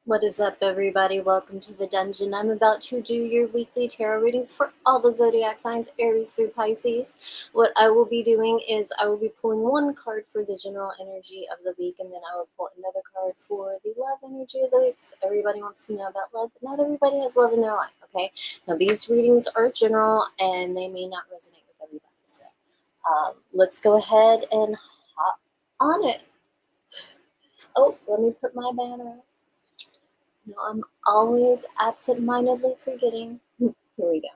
What is up, everybody? Welcome to the dungeon. I'm about to do your weekly tarot readings for all the zodiac signs, Aries through Pisces. What I will be doing is I will be pulling one card for the general energy of the week, and then I will pull another card for the love energy of the week. Everybody wants to know about love, but not everybody has love in their life, okay? Now, these readings are general, and they may not resonate with everybody, so let's go ahead and hop on it. Oh, let me put my banner up. No, I'm always absent-mindedly forgetting. Here we go.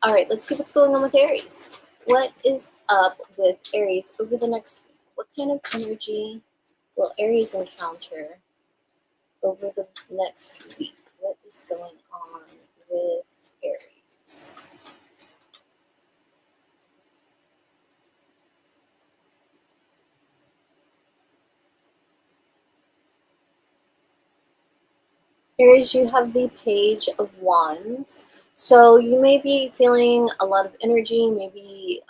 All right, let's see what's going on with Aries. What is up with Aries over the next week? What kind of energy will Aries encounter over the next week? What is going on with Aries? Aries, you have the Page of Wands. So you may be feeling a lot of energy, maybe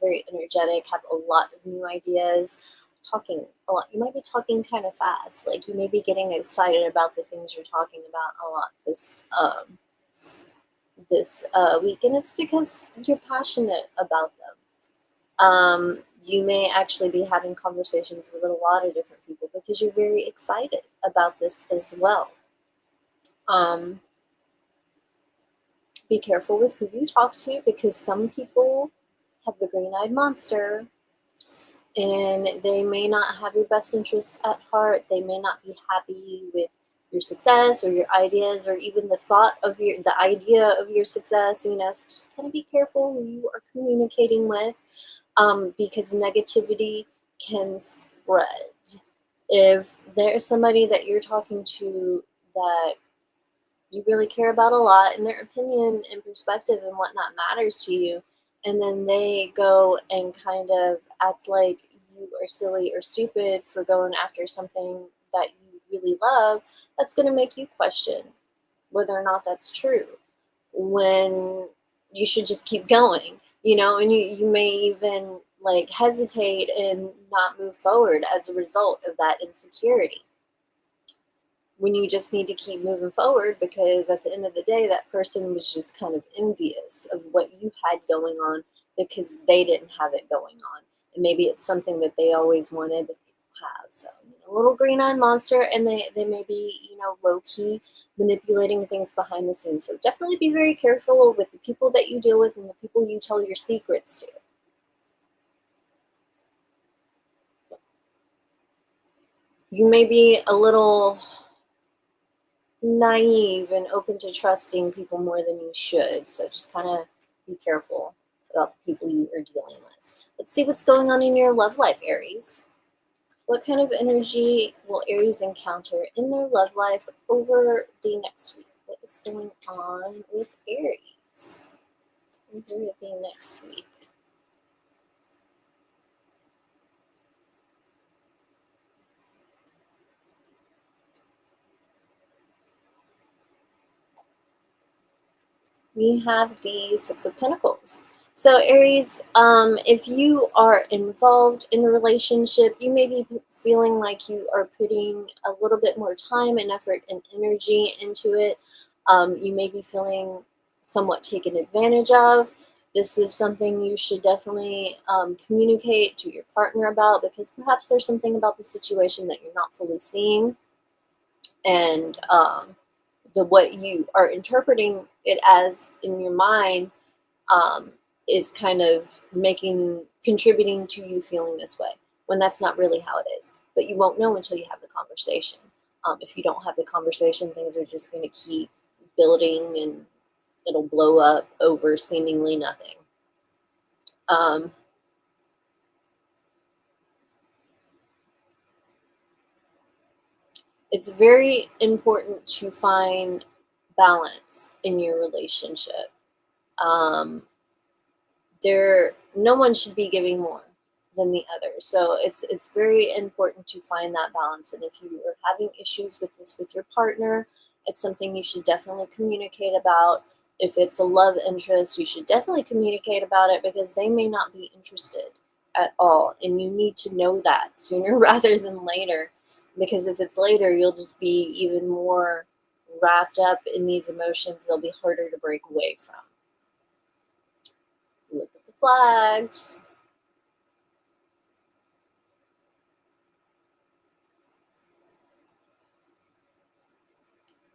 very energetic, have a lot of new ideas, talking a lot. You might be talking kind of fast. Like you may be getting excited about the things you're talking about a lot this week, and it's because you're passionate about them. You may actually be having conversations with a lot of different people because you're very excited about this as well. Be careful with who you talk to because some people have the green-eyed monster and they may not have your best interests at heart. They may not be happy with your success or your ideas or even the idea of your success. So just kind of be careful who you are communicating with because negativity can spread. If there's somebody that you're talking to that you really care about a lot and their opinion and perspective and whatnot matters to you, and then they go and kind of act like you are silly or stupid for going after something that you really love, that's going to make you question whether or not that's true when you should just keep going, and you may even like hesitate and not move forward as a result of that insecurity when you just need to keep moving forward because at the end of the day, that person was just kind of envious of what you had going on because they didn't have it going on. And maybe it's something that they always wanted, but they don't have. So, a little green-eyed monster, and they may be, low-key manipulating things behind the scenes. So definitely be very careful with the people that you deal with and the people you tell your secrets to. You may be a little naive and open to trusting people more than you should. So just kind of be careful about the people you are dealing with. Let's see what's going on in your love life, Aries. What kind of energy will Aries encounter in their love life over the next week? What is going on with Aries over the next week? We have the Six of Pentacles. So Aries, if you are involved in a relationship, you may be feeling like you are putting a little bit more time and effort and energy into it. You may be feeling somewhat taken advantage of. This is something you should definitely communicate to your partner about because perhaps there's something about the situation that you're not fully seeing. And what you are interpreting it as in your mind um, is kind of contributing to you feeling this way when that's not really how it is. But you won't know until you have the conversation. If you don't have the conversation, things are just going to keep building and it'll blow up over seemingly nothing. It's very important to find balance in your relationship. No one should be giving more than the other. So it's very important to find that balance. And if you are having issues with this with your partner, it's something you should definitely communicate about. If it's a love interest, you should definitely communicate about it because they may not be interested at all. And you need to know that sooner rather than later. Because if it's later, you'll just be even more wrapped up in these emotions. They'll be harder to break away from. Look at the flags.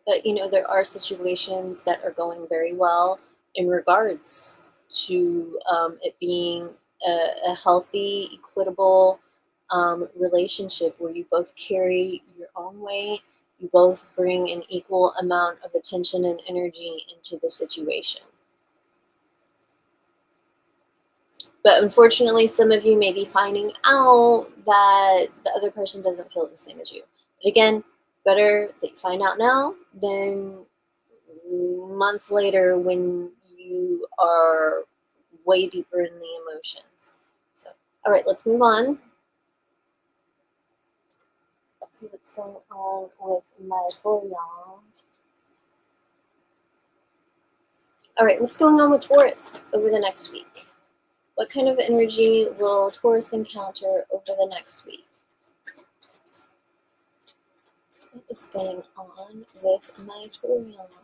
But, there are situations that are going very well in regards to it being a healthy, equitable relationship where you both carry your own weight, you both bring an equal amount of attention and energy into the situation. But unfortunately, some of you may be finding out that the other person doesn't feel the same as you. But again, better that you find out now than months later when you are way deeper in the emotions. So, all right, let's move on. Let's see what's going on with my Taurus. All right, what's going on with Taurus over the next week? What kind of energy will Taurus encounter over the next week? What is going on with my Taurus?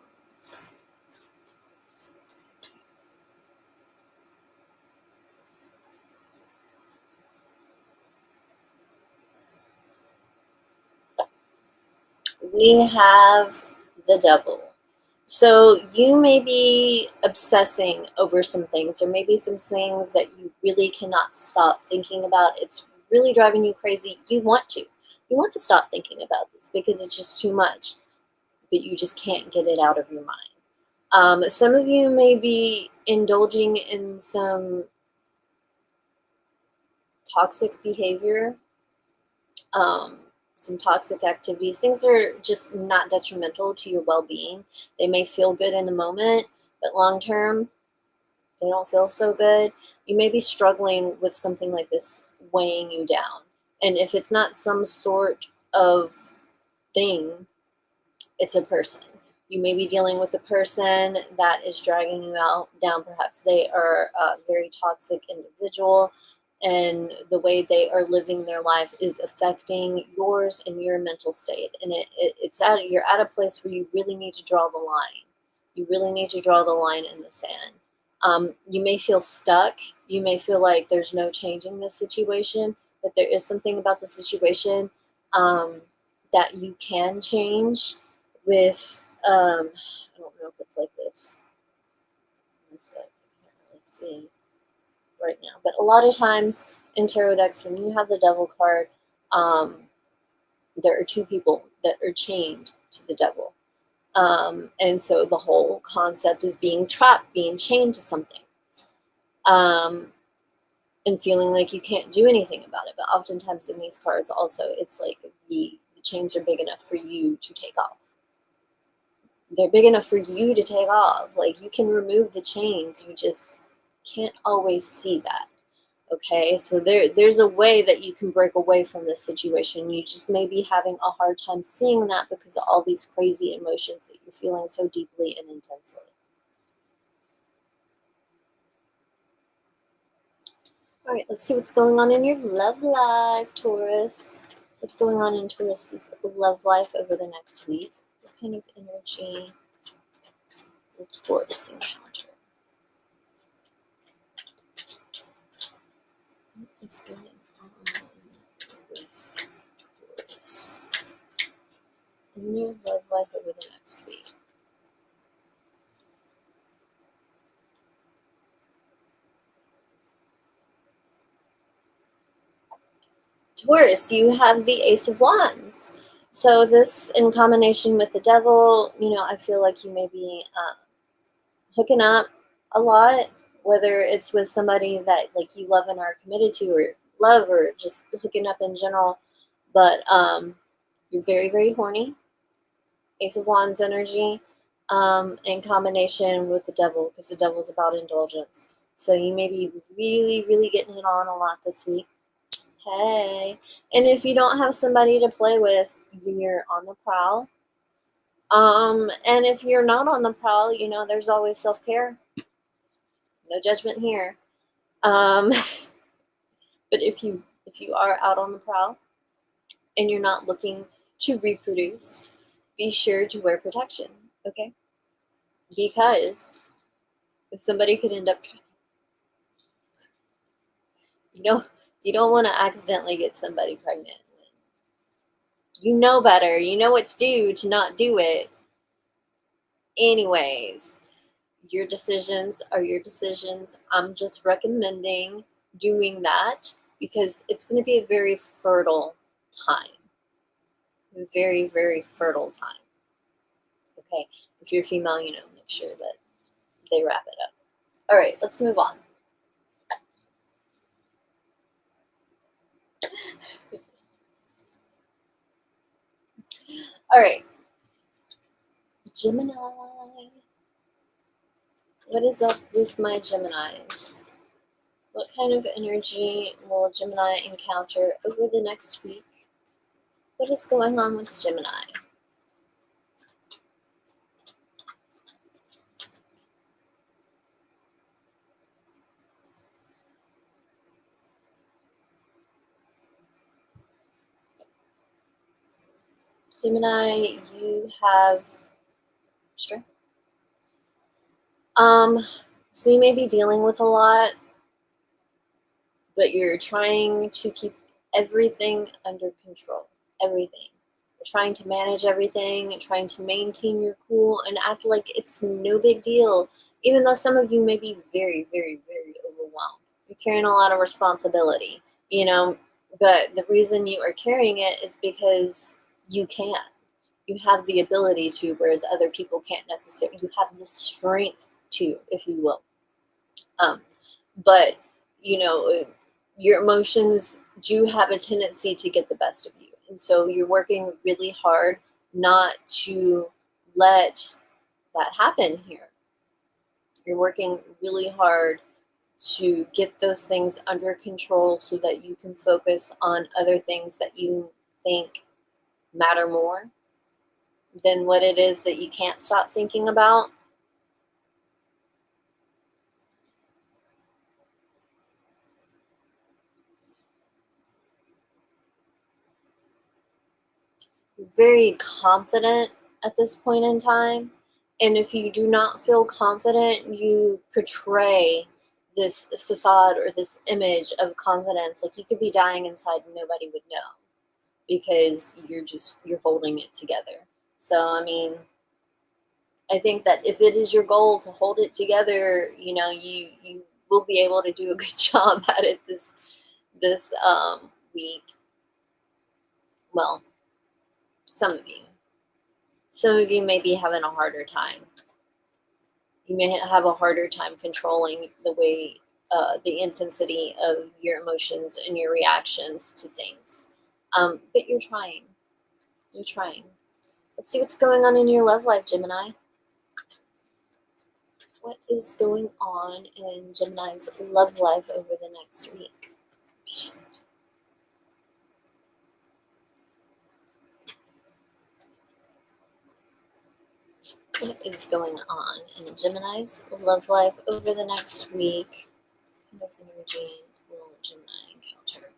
We have the Devil. So you may be obsessing over some things. There may be some things that you really cannot stop thinking about. It's really driving you crazy. You want to. You want to stop thinking about this because it's just too much, but you just can't get it out of your mind. Some of you may be indulging in some toxic behavior, some toxic activities. Things are just not detrimental to your well-being. They may feel good in the moment, but long term, they don't feel so good. You may be struggling with something like this weighing you down. And if it's not some sort of thing, it's a person. You may be dealing with a person that is dragging you down. Perhaps they are a very toxic individual, and the way they are living their life is affecting yours and your mental state. And you're at a place where you really need to draw the line. You really need to draw the line in the sand. You may feel stuck. You may feel like there's no changing this situation, but there is something about the situation that you can change with, I don't know if it's like this. I can't really see right now. But a lot of times in tarot decks, when you have the Devil card, there are two people that are chained to the Devil. And so the whole concept is being trapped, being chained to something. And feeling like you can't do anything about it. But oftentimes in these cards also, it's like the chains are big enough for you to take off. They're big enough for you to take off. Like, you can remove the chains, you just can't always see that. Okay, so there's a way that you can break away from this situation. You just may be having a hard time seeing that because of all these crazy emotions that you're feeling so deeply and intensely. All right, let's see what's going on in your love life, Taurus. What's going on in Taurus's love life over the next week? What kind of energy will Taurus encounter? What is going on with Taurus in your love life over the next week? Taurus, you have the Ace of Wands. So this, in combination with the Devil, I feel like you may be hooking up a lot, whether it's with somebody that like you love and are committed to, or love, or just hooking up in general. But you're very, very horny. Ace of Wands energy, in combination with the Devil, because the Devil's about indulgence. So you may be really, really getting it on a lot this week. Hey, and if you don't have somebody to play with, you're on the prowl. And if you're not on the prowl, there's always self-care. No judgment here. But if you are out on the prowl and you're not looking to reproduce, be sure to wear protection, okay? Because somebody could end up, you know, you don't want to accidentally get somebody pregnant. You know better. You know it's due to not do it. Anyways, your decisions are your decisions. I'm just recommending doing that because it's going to be a very fertile time. A very, very fertile time. Okay, if you're female, make sure that they wrap it up. All right, let's move on. All right, Gemini. What is up with my Geminis? What kind of energy will Gemini encounter over the next week? What is going on with Gemini? Gemini, you have strength. So you may be dealing with a lot, but you're trying to keep everything under control. Everything. You're trying to manage everything, trying to maintain your cool and act like it's no big deal, even though some of you may be very, very, very overwhelmed. You're carrying a lot of responsibility, but the reason you are carrying it is because you can. You have the ability to, whereas other people can't necessarily. You have the strength to, if you will. But, your emotions do have a tendency to get the best of you. And so you're working really hard not to let that happen here. You're working really hard to get those things under control so that you can focus on other things that you think matter more than what it is that you can't stop thinking about. Very confident at this point in time. And if you do not feel confident, you portray this facade or this image of confidence. Like you could be dying inside and nobody would know because you're holding it together. So, I think that if it is your goal to hold it together, you will be able to do a good job at it this week. Well, some of you. Some of you may be having a harder time. You may have a harder time controlling the way, the intensity of your emotions and your reactions to things. But you're trying. You're trying. Let's see what's going on in your love life, Gemini. What is going on in Gemini's love life over the next week? What is going on in Gemini's love life over the next week? What kind of energy will Gemini encounter?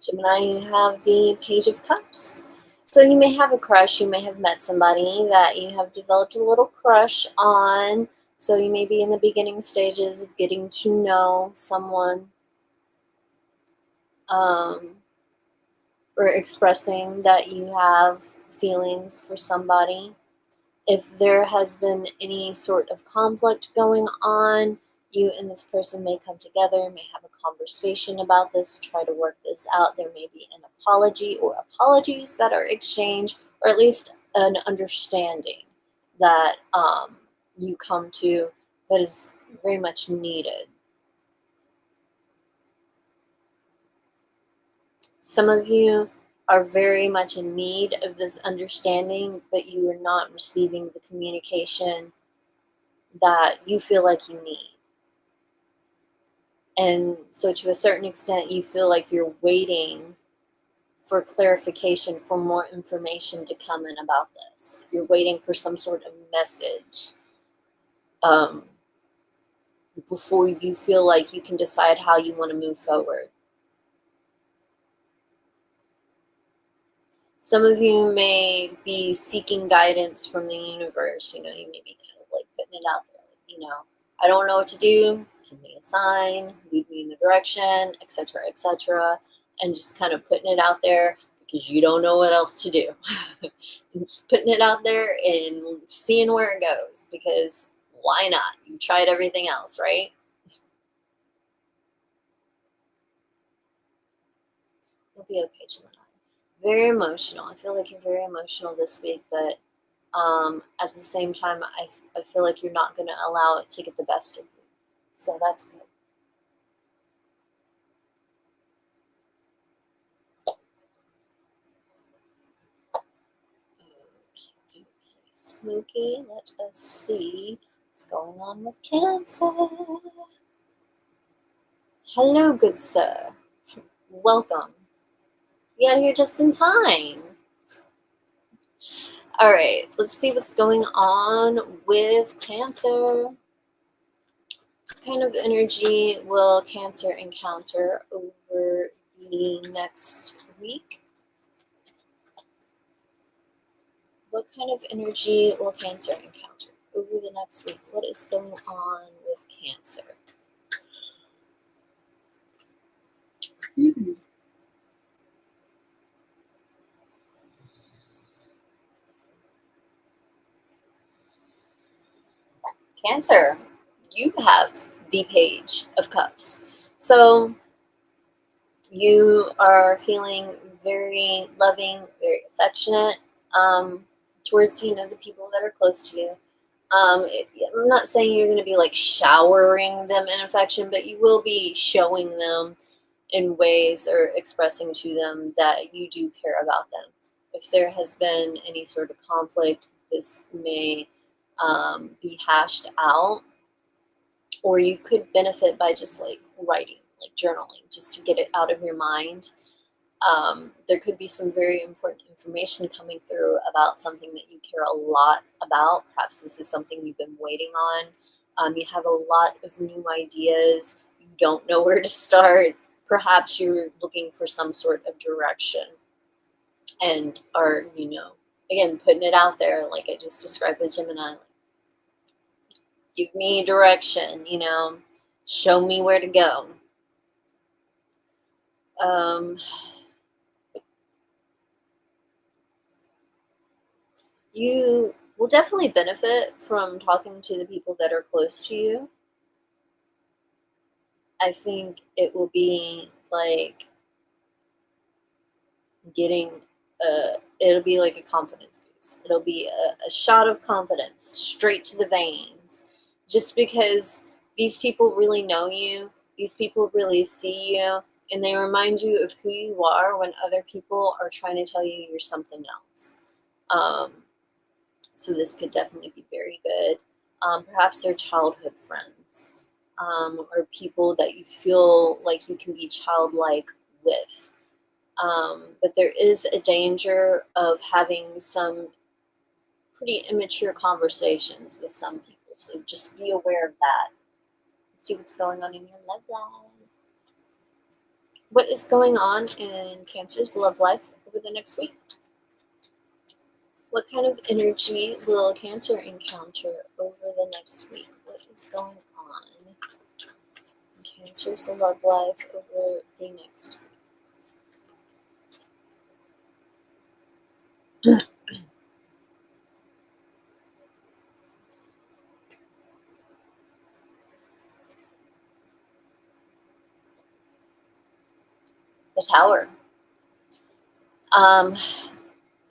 Gemini, you have the Page of Cups. So you may have a crush, you may have met somebody that you have developed a little crush on. So you may be in the beginning stages of getting to know someone, or expressing that you have feelings for somebody. If there has been any sort of conflict going on, you and this person may come together, may have a conversation about this, try to work this out. There may be an apology or apologies that are exchanged, or at least an understanding that you come to that is very much needed. Some of you are very much in need of this understanding, but you are not receiving the communication that you feel like you need. And so to a certain extent, you feel like you're waiting for clarification, for more information to come in about this. You're waiting for some sort of message before you feel like you can decide how you want to move forward. Some of you may be seeking guidance from the universe. You know, you may be kind of like putting it out there. You know, I don't know what to do. Give me a sign, lead me in the direction, etc., etc., and just kind of putting it out there because you don't know what else to do. And just putting it out there and seeing where it goes, because why not? You tried everything else, right? You'll be okay, Gemini. Very emotional. I feel like you're very emotional this week, but at the same time, I feel like you're not going to allow it to get the best of you. So that's good. Okay. Smokey, let us see what's going on with Cancer. Hello, good sir. Welcome. You got here just in time. All right, let's see what's going on with Cancer. What kind of energy will Cancer encounter over the next week? What kind of energy will Cancer encounter over the next week? What is going on with Cancer? Cancer, you have the Page of Cups. So you are feeling very loving, very affectionate towards, you know, the people that are close to you. I'm not saying you're going to be like showering them in affection, but you will be showing them in ways or expressing to them that you do care about them. If there has been any sort of conflict, this may be hashed out, or you could benefit by just like writing, like journaling, just to get it out of your mind. There could be some very important information coming through about something that you care a lot about. Perhaps this is something you've been waiting on. You have a lot of new ideas. You don't know where to start. Perhaps you're looking for some sort of direction and are, you know, again, putting it out there like I just described with Gemini. Give me direction, you know, show me where to go. You will definitely benefit from talking to the people that are close to you. I think it will be like getting it'll be like a confidence boost. It'll be a shot of confidence straight to the veins. Just because these people really know you, these people really see you, and they remind you of who you are when other people are trying to tell you you're something else. So this could definitely be very good. Perhaps they're childhood friends, or people that you feel like you can be childlike with. But there is a danger of having some pretty immature conversations with some people. So just be aware of that. Let's see what's going on in your love life. What is going on in Cancer's love life over the next week? What kind of energy will Cancer encounter over the next week? What is going on in Cancer's love life over the next week? The Tower.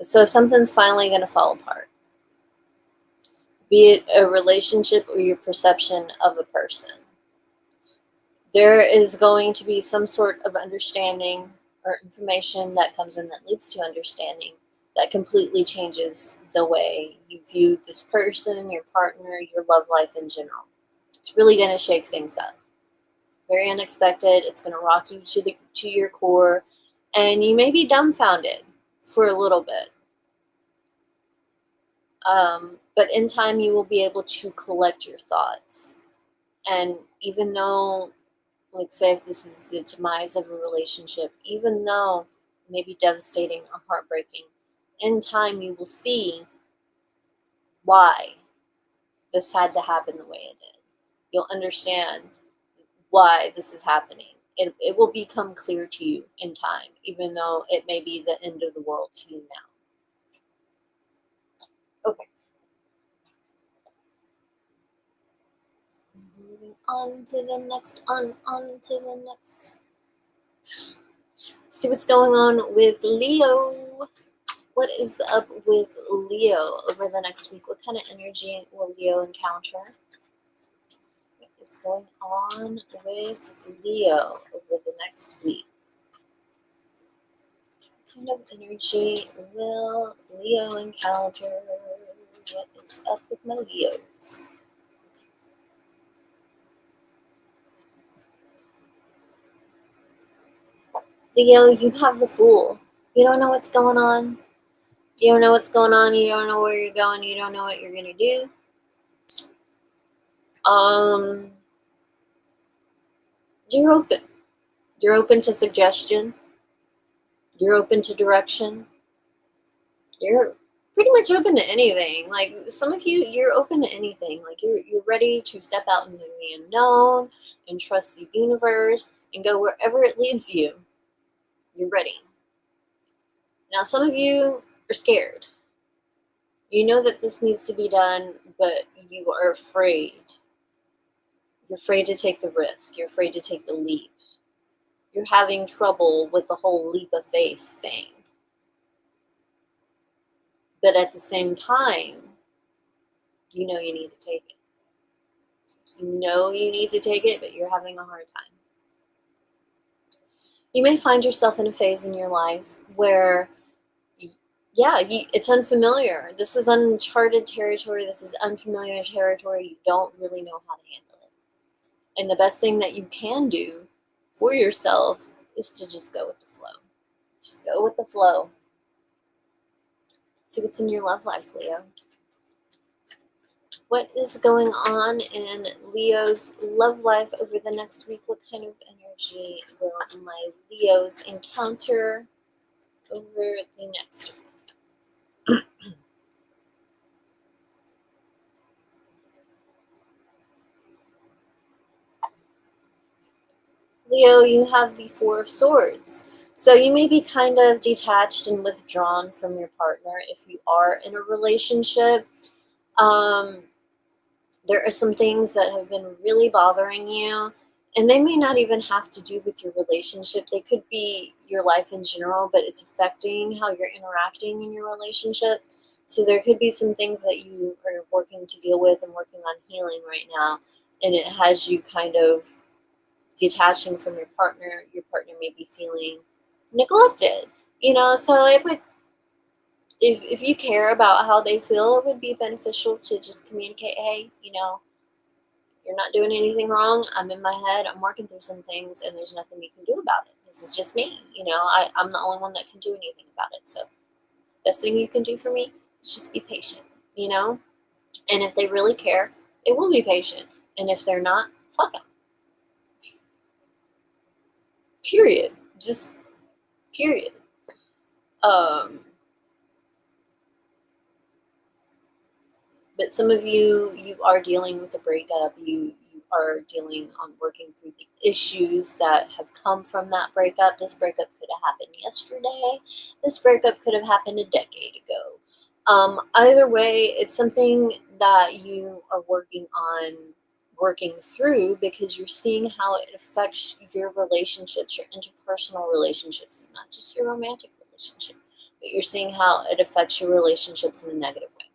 So something's finally going to fall apart. Be it a relationship or your perception of a person. There is going to be some sort of understanding or information that comes in that leads to understanding that completely changes the way you view this person, your partner, your love life in general. It's really going to shake things up. Very unexpected. It's going to rock you to your core. And you may be dumbfounded for a little bit. But in time, you will be able to collect your thoughts. And even though, like, say, if this is the demise of a relationship, even though it may be devastating or heartbreaking, in time, you will see why this had to happen the way it did. You'll understand why this is happening. It will become clear to you in time, even though it may be the end of the world to you now. Okay. Moving on to the next, on to the next. See what's going on with Leo. What is up with Leo over the next week? What kind of energy will Leo encounter? What is going on with Leo over the next week? What kind of energy will Leo encounter? What is up with my Leos? Leo, you have the Fool. You don't know what's going on. You don't know what's going on. You don't know where you're going. You don't know what you're going to do. You're open. You're open to suggestion. You're open to direction. You're pretty much open to anything. Like, some of you, you're open to anything. Like, you're ready to step out into the unknown and trust the universe and go wherever it leads you. You're ready. Now, some of you are scared. You know that this needs to be done, but you are afraid. You're afraid to take the risk. You're afraid to take the leap. You're having trouble with the whole leap of faith thing. But at the same time, you know you need to take it. You know you need to take it, but you're having a hard time. You may find yourself in a phase in your life where, yeah, it's unfamiliar. This is uncharted territory. This is unfamiliar territory. You don't really know how to handle it. And the best thing that you can do for yourself is to just go with the flow. Just go with the flow. See what's in your love life, Leo. What is going on in Leo's love life over the next week? What kind of energy will my Leos encounter over the next week? Leo, you have the Four of Swords. So you may be kind of detached and withdrawn from your partner if you are in a relationship. There are some things that have been really bothering you, and they may not even have to do with your relationship. They could be your life in general, but it's affecting how you're interacting in your relationship. So there could be some things that you are working to deal with and working on healing right now, and it has you kind of detaching from your partner. Your partner may be feeling neglected, so it would, if you care about how they feel, it would be beneficial to just communicate, hey, you're not doing anything wrong. I'm in my head. I'm working through some things, and there's nothing you can do about it. This is just me. I'm the only one that can do anything about it. So, best thing you can do for me is just be patient. And if they really care, they will be patient. And if they're not, fuck them. Period. Just period. But some of you are dealing with a breakup. You are dealing on working through the issues that have come from that breakup. This breakup could have happened yesterday. This breakup could have happened a decade ago. Either way, it's something that you are working through, because you're seeing how it affects your relationships, your interpersonal relationships, and not just your romantic relationship, but you're seeing how it affects your relationships in a negative way.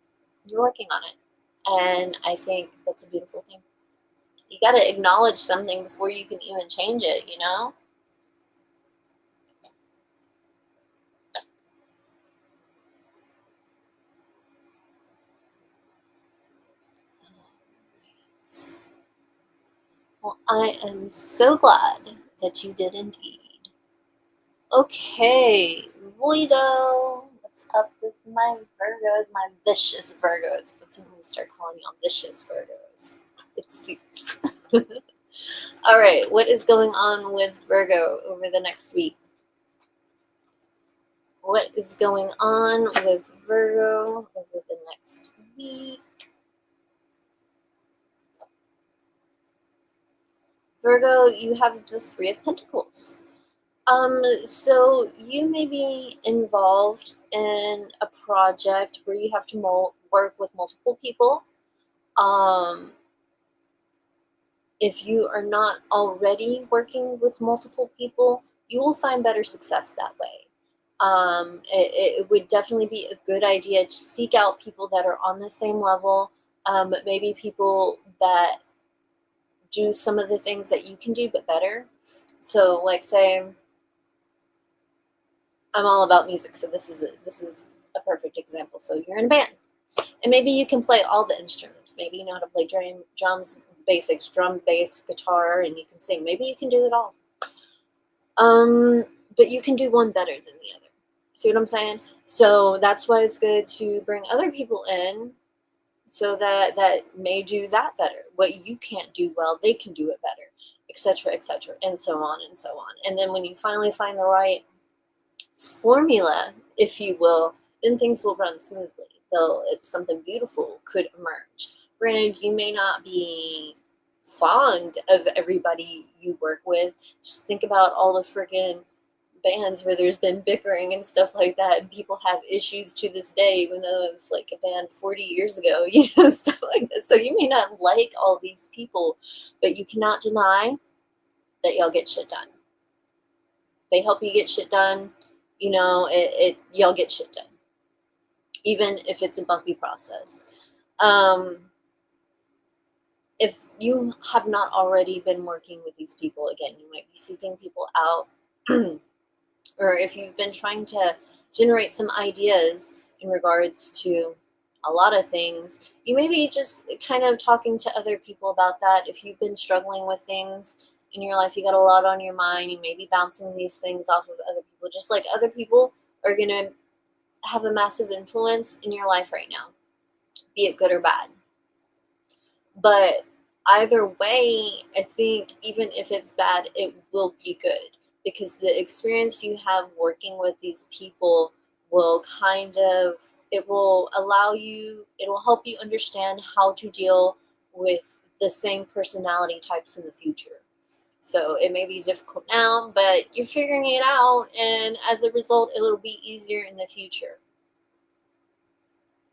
You're working on it. And I think that's a beautiful thing. You got to acknowledge something before you can even change it, Well, I am so glad that you did indeed. Okay, Voido. What's up with my Virgos, my vicious Virgos? Let's start calling y'all vicious Virgos. It suits. All right, what is going on with Virgo over the next week? What is going on with Virgo over the next week? Virgo, you have the Three of Pentacles. So you may be involved in a project where you have to work with multiple people. If you are not already working with multiple people, you will find better success that way. It would definitely be a good idea to seek out people that are on the same level, maybe people that do some of the things that you can do but better. So, like, say, I'm all about music, so this is a perfect example. So you're in a band, and maybe you can play all the instruments. Maybe you know how to play drums, basics, drum, bass, guitar, and you can sing. Maybe you can do it all. But you can do one better than the other. See what I'm saying? So that's why it's good to bring other people in, so that may do that better. What you can't do well, they can do it better, etc., and so on and so on. And then when you finally find the right formula, if you will, then things will run smoothly. Though it's something beautiful could emerge. Granted, you may not be fond of everybody you work with. Just think about all the freaking bands where there's been bickering and stuff like that, and people have issues to this day, even though it was like a band 40 years ago, stuff like that. So you may not like all these people, but you cannot deny that y'all get shit done. They help you get shit done. Y'all get shit done, even if it's a bumpy process. If you have not already been working with these people, again, you might be seeking people out, or if you've been trying to generate some ideas in regards to a lot of things, you may be just kind of talking to other people about that. If you've been struggling with things in your life, you got a lot on your mind, you may be bouncing these things off of other people, just like other people are going to have a massive influence in your life right now, be it good or bad. But either way, I think even if it's bad, it will be good, because the experience you have working with these people will it will help you understand how to deal with the same personality types in the future. So it may be difficult now, but you're figuring it out, and as a result, it'll be easier in the future.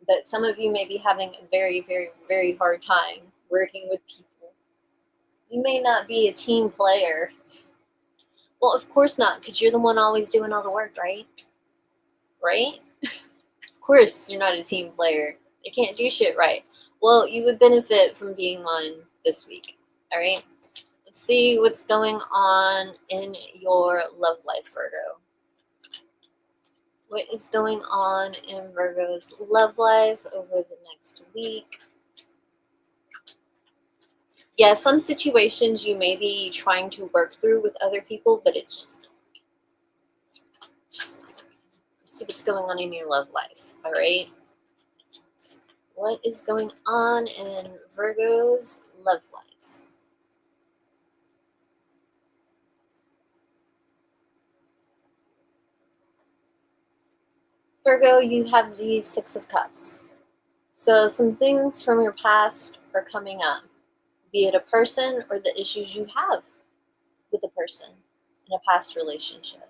But some of you may be having a very, very, very hard time working with people. You may not be a team player. Well, of course not, because you're the one always doing all the work, right? Right? Of course you're not a team player. You can't do shit right. Well, you would benefit from being one this week. All right? Let's see what's going on in your love life, Virgo. What is going on in Virgo's love life over the next week? Yeah, some situations you may be trying to work through with other people, but it's just not working. Let's see what's going on in your love life, all right? What is going on in Virgo's love life? Virgo, you have the Six of Cups. So some things from your past are coming up, be it a person or the issues you have with a person in a past relationship.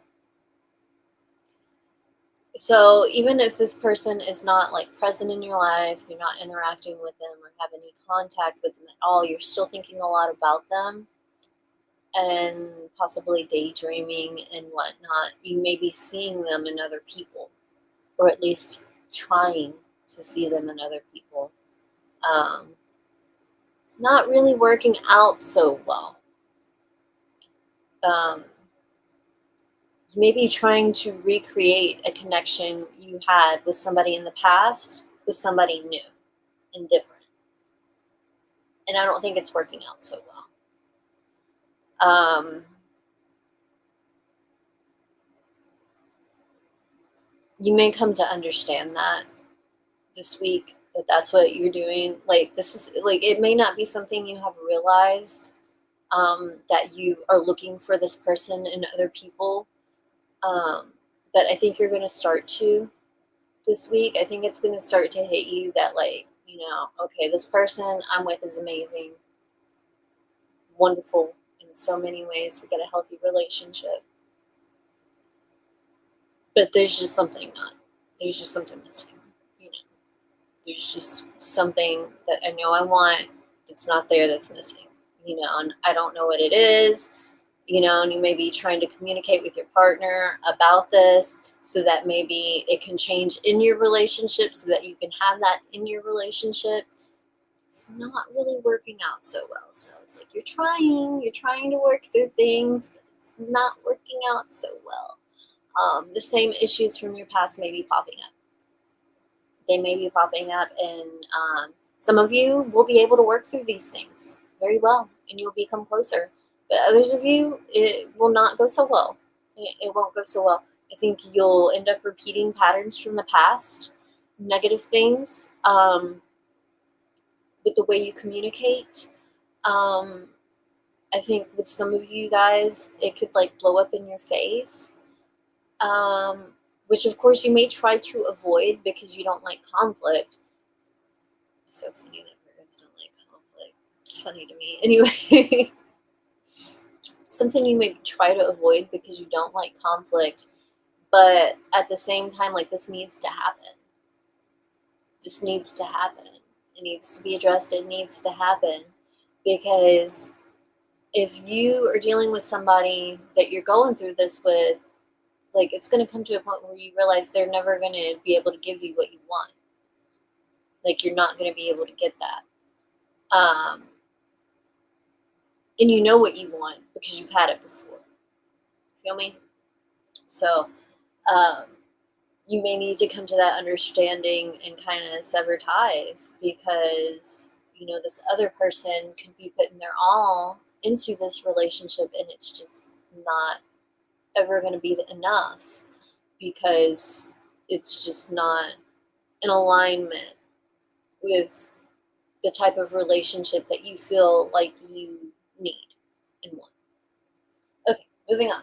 So even if this person is not like present in your life, you're not interacting with them or have any contact with them at all, you're still thinking a lot about them and possibly daydreaming and whatnot. You may be seeing them in other people, or at least trying to see them in other people. It's not really working out so well. You may be trying to recreate a connection you had with somebody in the past with somebody new and different. And I don't think it's working out so well. you may come to understand that this week, that that's what you're doing. Like, this is, like, it may not be something you have realized, that you are looking for this person in other people. But I think you're going to start to this week. I think it's going to start to hit you that, like, okay, this person I'm with is amazing, wonderful in so many ways. We got a healthy relationship. But there's just something missing. There's just something that I know I want that's not there, that's missing. And I don't know what it is. And you may be trying to communicate with your partner about this so that maybe it can change in your relationship, so that you can have that in your relationship. It's not really working out so well. So it's like you're trying to work through things, but it's not working out so well. The same issues from your past may be popping up. They may be popping up, and some of you will be able to work through these things very well, and you'll become closer. But others of you, it will not go so well. It won't go so well. I think you'll end up repeating patterns from the past, negative things, with the way you communicate. I think with some of you guys, it could like blow up in your face, which of course you may try to avoid because you don't like conflict. It's so funny that Virgos don't like conflict. It's funny to me. Anyway, something you may try to avoid because you don't like conflict, but at the same time, like, this needs to happen. This needs to happen. It needs to be addressed. It needs to happen, because if you are dealing with somebody that you're going through this with, like, it's going to come to a point where you realize they're never going to be able to give you what you want. Like, you're not going to be able to get that. And you know what you want because you've had it before. Feel me? So, you may need to come to that understanding and kind of sever ties, because, this other person could be putting their all into this relationship, and it's just not ever going to be enough, because it's just not in alignment with the type of relationship that you feel like you need and want. Okay, moving on.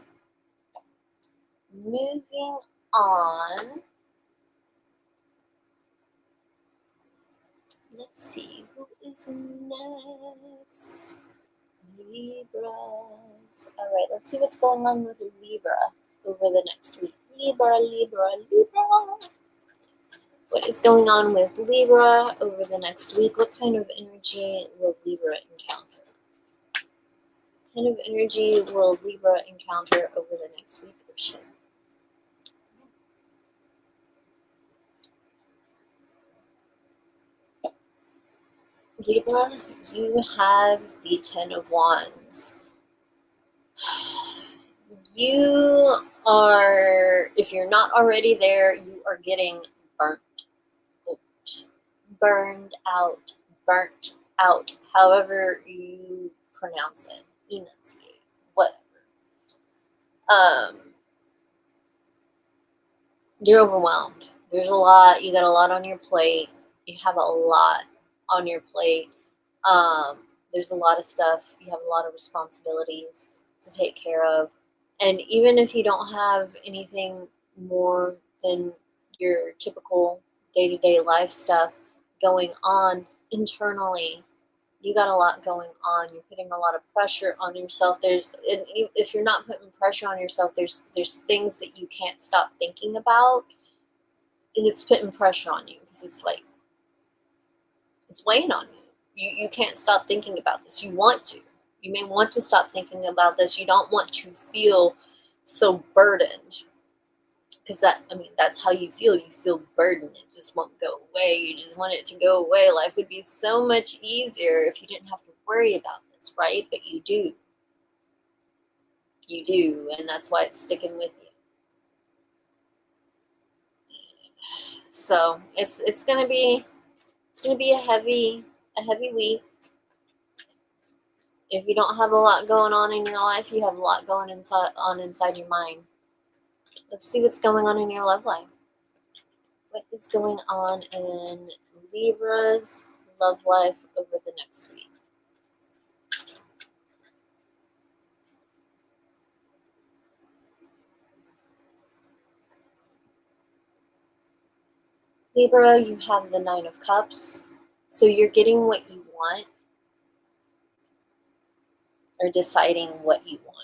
Let's see, who is next? Libras. Alright, let's see what's going on with Libra over the next week. Libra. What is going on with Libra over the next week? What kind of energy will Libra encounter? What kind of energy will Libra encounter over the next week or so? Libra, you have the Ten of Wands. You are, if you're not already there, you are getting burnt out, however you pronounce it, enunciate, whatever. You're overwhelmed. There's a lot. You got a lot on your plate. You have a lot on your plate. There's a lot of stuff. You have a lot of responsibilities to take care of. And even if you don't have anything more than your typical day-to-day life stuff going on internally, you got a lot going on. You're putting a lot of pressure on yourself. If you're not putting pressure on yourself, there's things that you can't stop thinking about, and it's putting pressure on you, because it's like, it's weighing on you. You can't stop thinking about this. You want to. You may want to stop thinking about this. You don't want to feel so burdened, because that's how you feel. You feel burdened. It just won't go away. You just want it to go away. Life would be so much easier if you didn't have to worry about this, right? But you do. You do, and that's why it's sticking with you. So it's gonna be a heavy week. If you don't have a lot going on in your life, you have a lot going inside your mind. Let's see what's going on in your love life. What is going on in Libra's love life over the next week? Libra, you have the Nine of Cups. So you're getting what you want, or deciding what you want.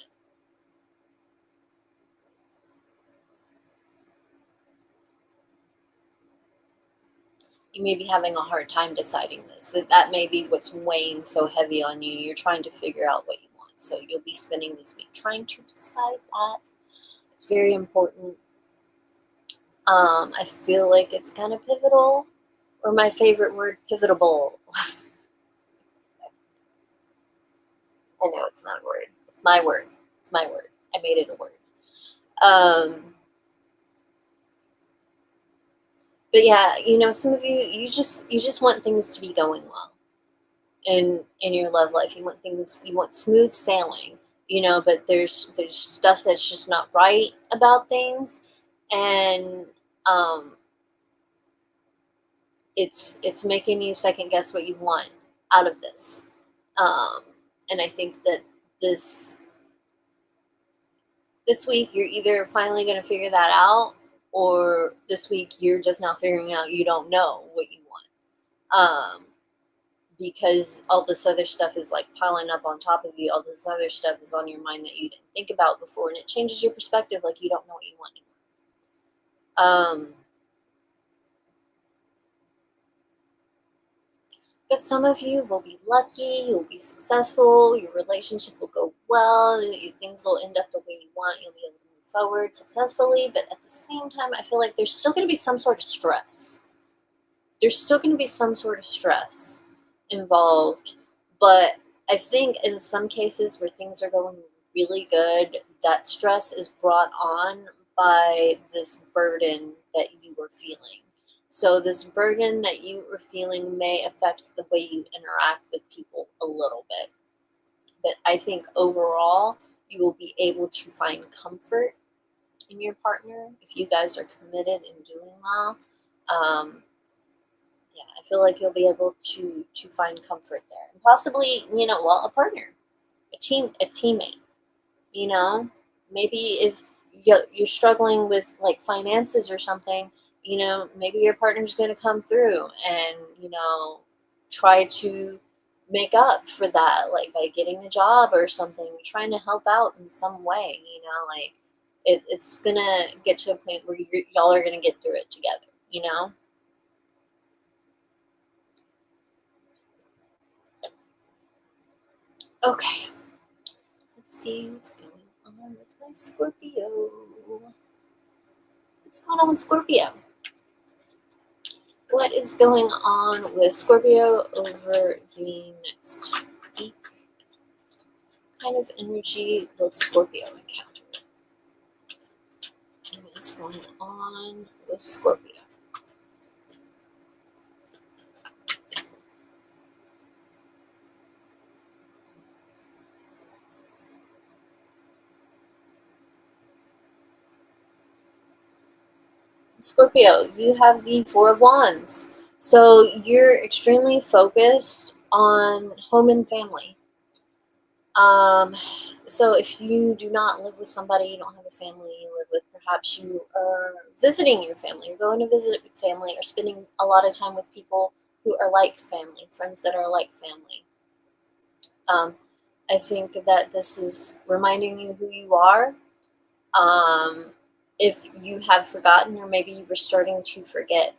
You may be having a hard time deciding this. That may be what's weighing so heavy on you. You're trying to figure out what you want. So you'll be spending this week trying to decide that. It's very important. I feel like it's kind of pivotal, or my favorite word, pivotable. I know it's not a word. It's my word. It's my word. I made it a word. But yeah, some of you just want things to be going well in your love life. You want smooth sailing, but there's stuff that's just not right about things, and it's making you second guess what you want out of this. And I think that this week you're either finally going to figure that out, or this week you're just now figuring out you don't know what you want. Because all this other stuff is like piling up on top of you. All this other stuff is on your mind that you didn't think about before, and it changes your perspective. Like you don't know what you want anymore. But some of you will be lucky. You'll be successful. Your relationship will go well. Things will end up the way you want. You'll be able to move forward successfully. But at the same time, I feel like there's still going to be some sort of stress. There's still going to be some sort of stress involved, but I think in some cases where things are going really good, that stress is brought on by this burden that you were feeling. So this burden that you were feeling may affect the way you interact with people a little bit. But I think overall, you will be able to find comfort in your partner if you guys are committed and doing well. Yeah, I feel like you'll be able to find comfort there, and possibly, a partner, a teammate. Maybe if you're struggling with like finances or something, maybe your partner's going to come through and try to make up for that, like by getting a job or something, trying to help out in some way. Like it's gonna get to a point where y'all are gonna get through it together. Okay, let's see what's going on with my Scorpio. What's going on with Scorpio? What is going on with Scorpio over the next week? What kind of energy will Scorpio encounter? What is going on with Scorpio? Scorpio, you have the Four of Wands. So you're extremely focused on home and family. So if you do not live with somebody, you don't have a family you live with, perhaps you are visiting your family, you're going to visit family, or spending a lot of time with people who are like family, friends that are like family. I think that this is reminding you who you are. If you have forgotten, or maybe you were starting to forget.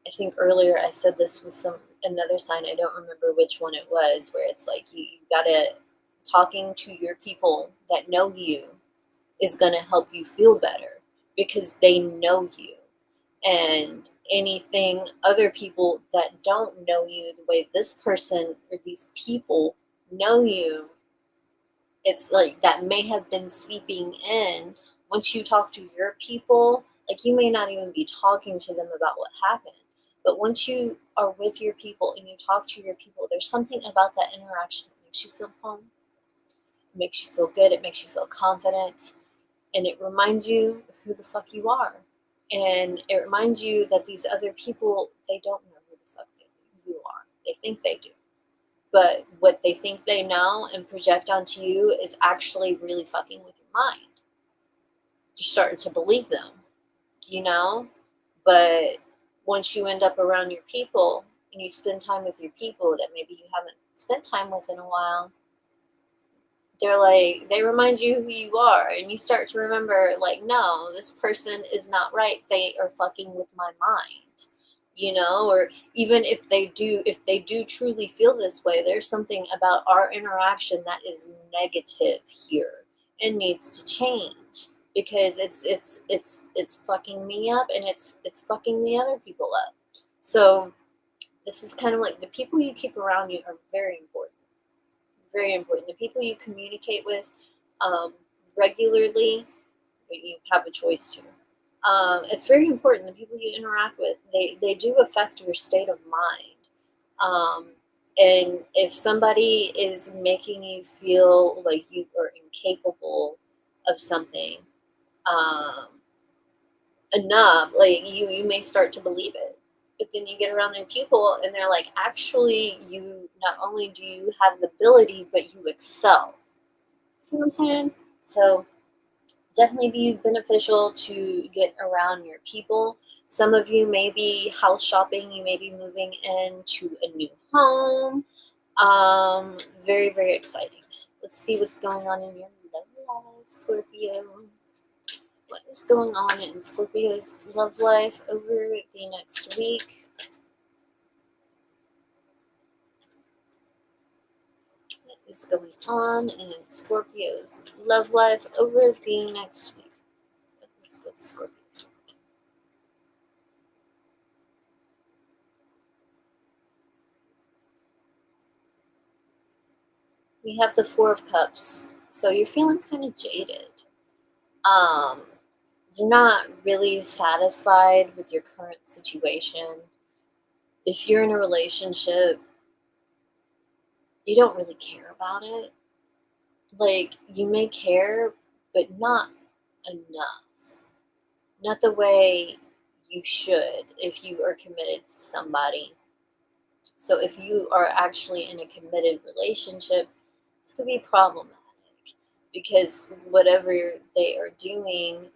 I think earlier I said this with another sign, I don't remember which one it was, where it's like you gotta, talking to your people that know you is gonna help you feel better because they know you. And anything other people that don't know you the way this person or these people know you, it's like that may have been seeping in. Once you talk to your people, like you may not even be talking to them about what happened, but once you are with your people and you talk to your people, there's something about that interaction that makes you feel home. It makes you feel good. It makes you feel confident. And it reminds you of who the fuck you are. And it reminds you that these other people, they don't know who the fuck you are. They think they do. But what they think they know and project onto you is actually really fucking with your mind. You're starting to believe them, you know? But once you end up around your people and you spend time with your people that maybe you haven't spent time with in a while, they're like, they remind you who you are, and you start to remember, like, no, this person is not right. They are fucking with my mind, you know? Or even if they do truly feel this way, there's something about our interaction that is negative here and needs to change, because it's fucking me up, and it's fucking the other people up. So this is kind of like, the people you keep around you are very important. Very important. The people you communicate with regularly, you have a choice to. It's very important. The people you interact with, they do affect your state of mind. And if somebody is making you feel like you are incapable of something enough, like you may start to believe it. But then you get around their people and they're like, actually, you not only do you have the ability, but you excel. See what I'm saying? So definitely be beneficial to get around your people. Some of you may be house shopping. You may be moving into a new home. Very, very exciting. Let's see what's going on in your love life, Scorpio. What is going on in Scorpio's love life over the next week? What is going on in Scorpio's love life over the next week? What is with Scorpio? We have the Four of Cups. So you're feeling kind of jaded. Um, you're not really satisfied with your current situation. If you're in a relationship, you don't really care about it. Like, you may care, but not enough. Not the way you should if you are committed to somebody. So if you are actually in a committed relationship, this could be problematic, because whatever they are doing,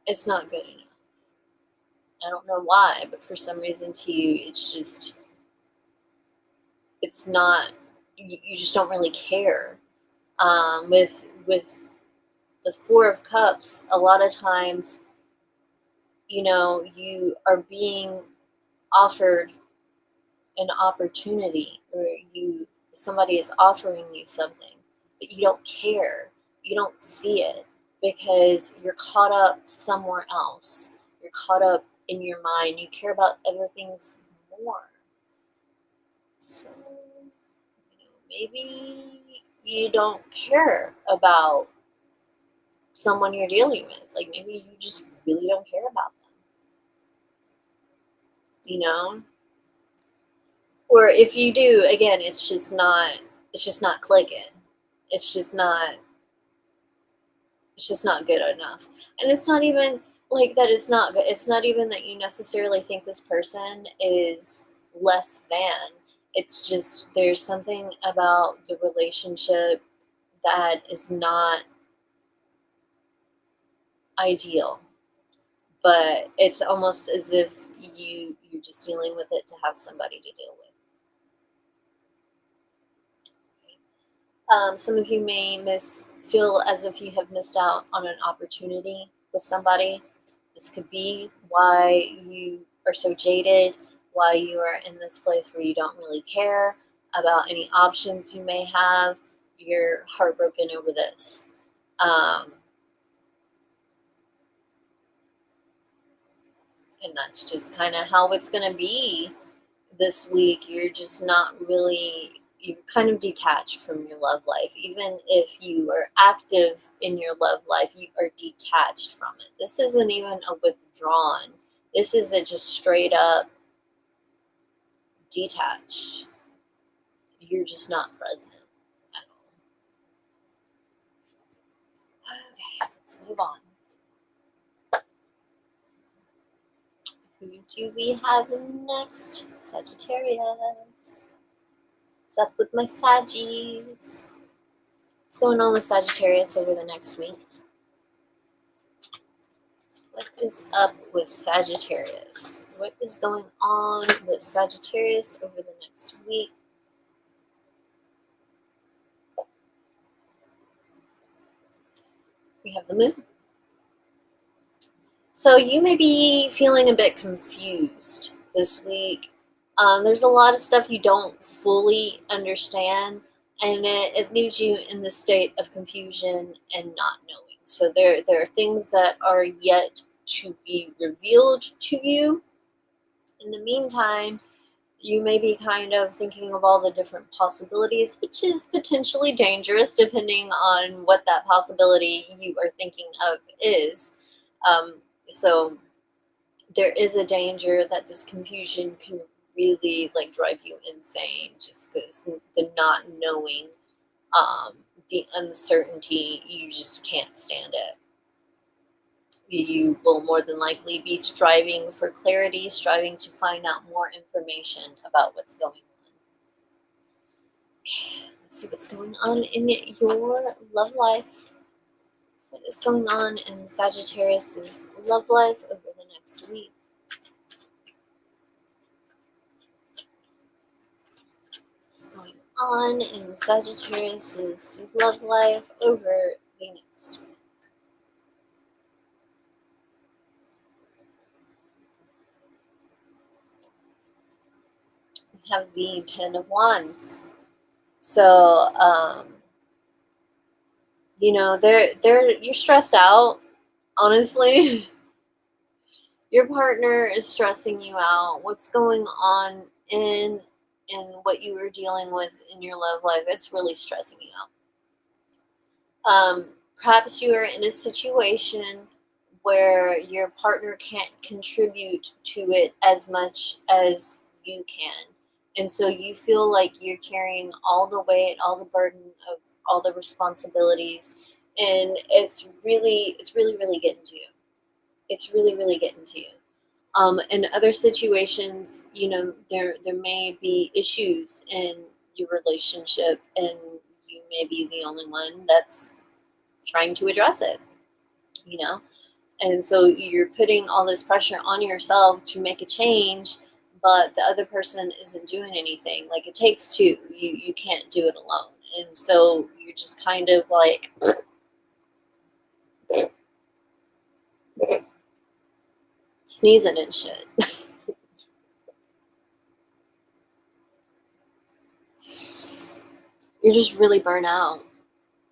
it's not good enough. I don't know why, but for some reason to you, it's not, you just don't really care. With the Four of Cups, a lot of times, you are being offered an opportunity, or somebody is offering you something, but you don't care. You don't see it because you're caught up somewhere else. You're caught up in your mind. You care about other things more. So, maybe you don't care about someone you're dealing with. Like, maybe you just really don't care about them. Or if you do, again, it's just not clicking. It's just not good enough. And it's not even like that it's not good. It's not even that you necessarily think this person is less than. It's just there's something about the relationship that is not ideal. But it's almost as if you're just dealing with it to have somebody to deal with. Some of you may feel as if you have missed out on an opportunity with somebody. This could be why you are so jaded, why you are in this place where you don't really care about any options you may have. You're heartbroken over this. And that's just kind of how it's going to be this week. You're just not really, you're kind of detached from your love life. Even if you are active in your love life, you are detached from it. This isn't even a withdrawn. This is a just straight up detached. You're just not present at all. Okay, let's move on. do we have next? Sagittarius. What's up with my Saggies? What's going on with Sagittarius over the next week? What is up with Sagittarius? What is going on with Sagittarius over the next week? We have the moon. So you may be feeling a bit confused this week. There's a lot of stuff you don't fully understand, and it leaves you in the state of confusion and not knowing. So there are things that are yet to be revealed to you. In the meantime, you may be kind of thinking of all the different possibilities, which is potentially dangerous depending on what that possibility you are thinking of is. So there is a danger that this confusion can really like drive you insane, just because the not knowing, the uncertainty, you just can't stand it. You will more than likely be striving for clarity, striving to find out more information about what's going on. Okay, let's see what's going on in your love life. What is going on in Sagittarius's love life over the next week? What's going on in Sagittarius's love life over the next week? We have the Ten of Wands. So, you know, you're stressed out, honestly. Your partner is stressing you out. What's going on in what you were dealing with in your love life? It's really stressing you out. Perhaps you are in a situation where your partner can't contribute to it as much as you can. And so you feel like you're carrying all the weight, all the burden of all the responsibilities. And it's really, really getting to you. It's really, really getting to you. In other situations, you know, there may be issues in your relationship, and you may be the only one that's trying to address it, you know? And so you're putting all this pressure on yourself to make a change, but the other person isn't doing anything. Like, it takes two. You can't do it alone. And so you're just kind of like sneezing and shit. You're just really burnt out.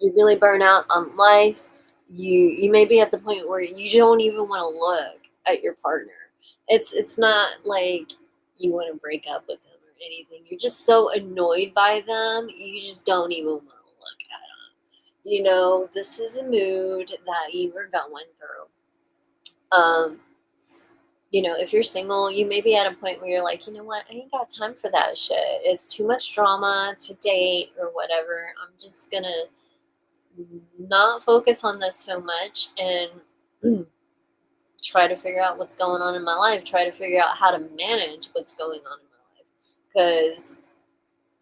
You really burn out on life. You may be at the point where you don't even want to look at your partner. It's not like you want to break up with them or anything. You're just so annoyed by them, you just don't even want to look at them. You know, this is a mood that you are going through. You know, if you're single, you may be at a point where you're like, you know what, I ain't got time for that shit. It's too much drama to date or whatever. I'm just gonna not focus on this so much and try to figure out what's going on in my life, try to figure out how to manage what's going on in my life, because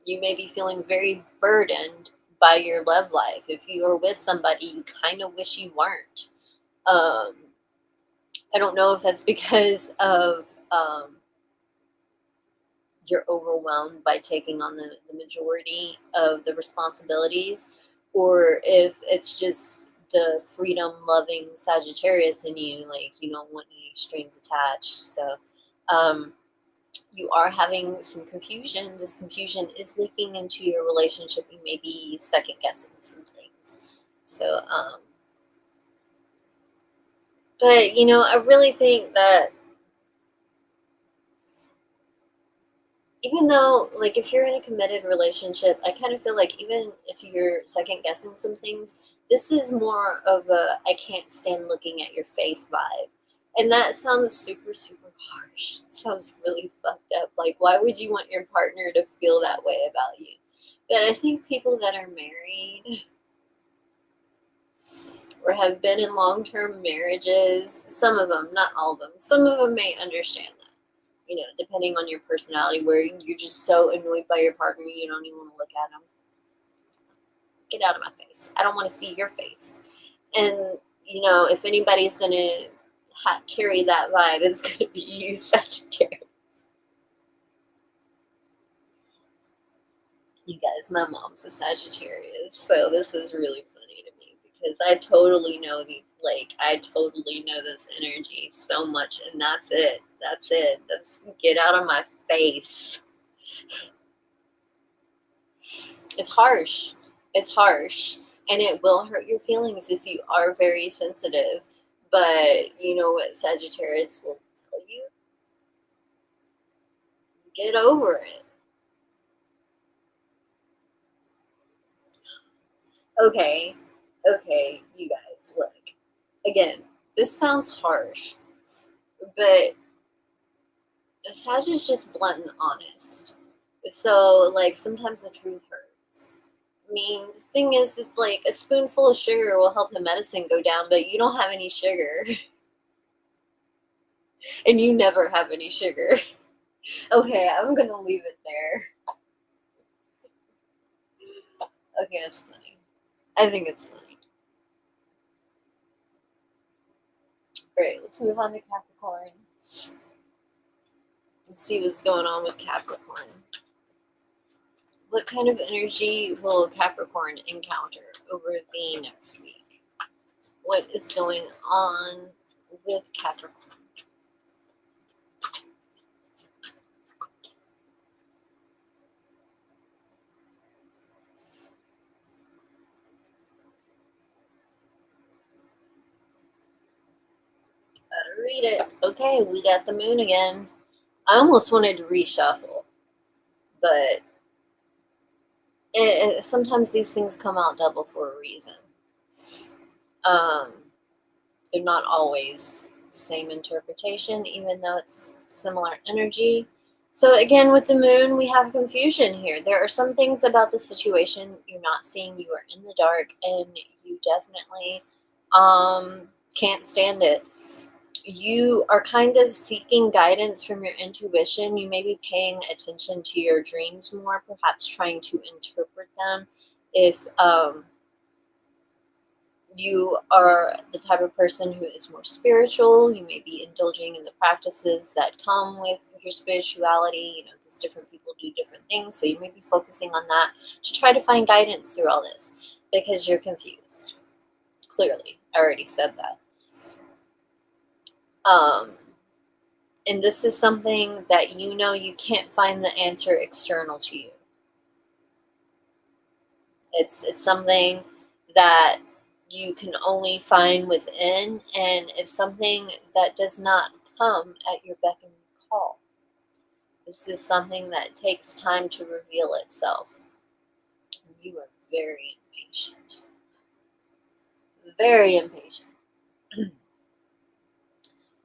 you may be feeling very burdened by your love life. If you are with somebody, you kind of wish you weren't. I don't know if that's because of you're overwhelmed by taking on the majority of the responsibilities, or if it's just the freedom loving Sagittarius in you, like you don't want any strings attached. So you are having some confusion. This confusion is leaking into your relationship. You may be second guessing some things. So but you know, I really think that even though, like, if you're in a committed relationship, I kind of feel like even if you're second guessing some things, this is more of a I can't stand looking at your face vibe. And that sounds super, super harsh. It sounds really fucked up. Like, why would you want your partner to feel that way about you? But I think people that are married or have been in long term marriages, some of them, not all of them, some of them may understand that. you know, depending on your personality, where you're just so annoyed by your partner you don't even want to look at them. Get out of my face. I don't want to see your face. And, you know, if anybody's going to carry that vibe, it's going to be you, Sagittarius. You guys, my mom's a Sagittarius, so this is really funny to me because I totally know I totally know this energy so much, and that's it. That's it. Get out of my face. It's harsh. It's harsh. And it will hurt your feelings if you are very sensitive. But you know what Sagittarius will tell you? Get over it. Okay, you guys, look. Again, this sounds harsh, but Sag is just blunt and honest. So, like, sometimes the truth hurts. I mean, the thing is, it's like a spoonful of sugar will help the medicine go down, but you don't have any sugar. And you never have any sugar. Okay, I'm gonna leave it there. Okay, that's funny. I think it's funny. Alright, let's move on to Capricorn. Let's see what's going on with Capricorn. What kind of energy will Capricorn encounter over the next week? What is going on with Capricorn? Better read it. Okay, we got the moon again. I almost wanted to reshuffle, but sometimes these things come out double for a reason. They're not always the same interpretation, even though it's similar energy. So again, with the moon, we have confusion here. There are some things about the situation you're not seeing. You are in the dark, and you definitely can't stand it. You are kind of seeking guidance from your intuition. You may be paying attention to your dreams more, perhaps trying to interpret them. If you are the type of person who is more spiritual, you may be indulging in the practices that come with your spirituality, you know, because different people do different things. So you may be focusing on that to try to find guidance through all this because you're confused. Clearly, I already said that. And this is something that you know you can't find the answer external to you. It's something that you can only find within, and it's something that does not come at your beck and call. This is something that takes time to reveal itself. You are very impatient. Very impatient.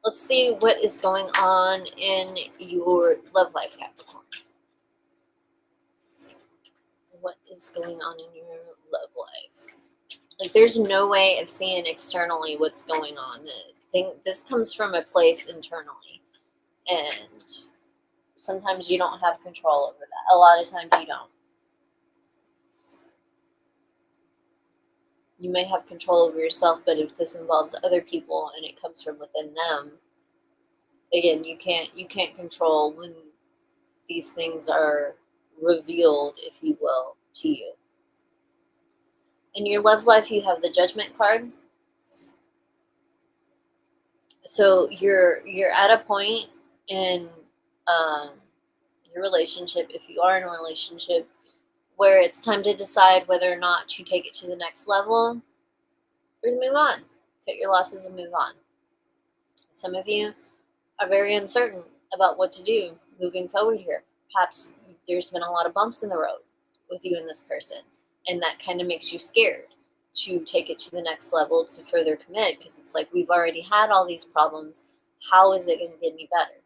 Let's see what is going on in your love life, Capricorn. What is going on in your love life? Like, there's no way of seeing externally what's going on. This comes from a place internally. And sometimes you don't have control over that. A lot of times you don't. You may have control over yourself, but if this involves other people and it comes from within them, again, you can't control when these things are revealed, if you will, to you. In your love life, you have the Judgment card. So you're at a point in your relationship, if you are in a relationship, where it's time to decide whether or not to take it to the next level or to move on. Cut your losses and move on. Some of you are very uncertain about what to do moving forward here. Perhaps there's been a lot of bumps in the road with you and this person, and that kind of makes you scared to take it to the next level, to further commit, because it's like, we've already had all these problems. How is it going to get any better?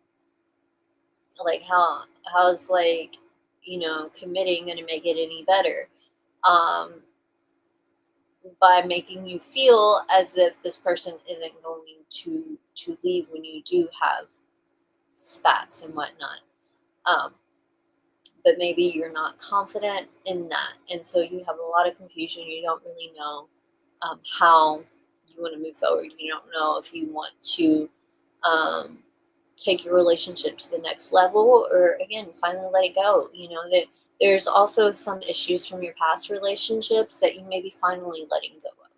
Like, how is, like, you know, committing going to make it any better? By making you feel as if this person isn't going to leave when you do have spats and whatnot. But maybe you're not confident in that. And so you have a lot of confusion. You don't really know how you want to move forward. You don't know if you want to take your relationship to the next level, or again, finally let it go. That there's also some issues from your past relationships that you may be finally letting go of,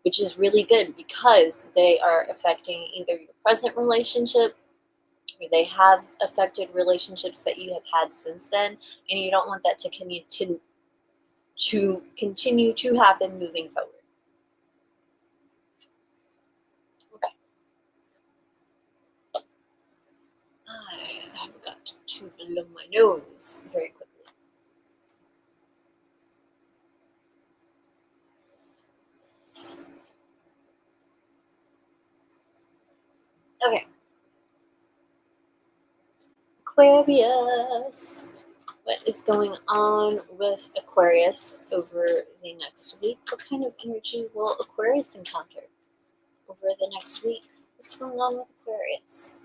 which is really good because they are affecting either your present relationship, or they have affected relationships that you have had since then, and you don't want that to continue to happen moving forward. Okay. I have got to blow my nose very quickly. Okay. Aquarius. What is going on with Aquarius over the next week? What kind of energy will Aquarius encounter over the next week? What's going on with Aquarius?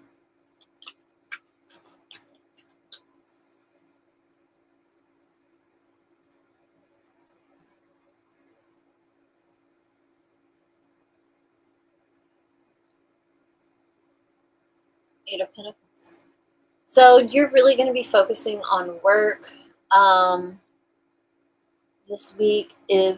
Eight of Pentacles. So you're really going to be focusing on work this week. If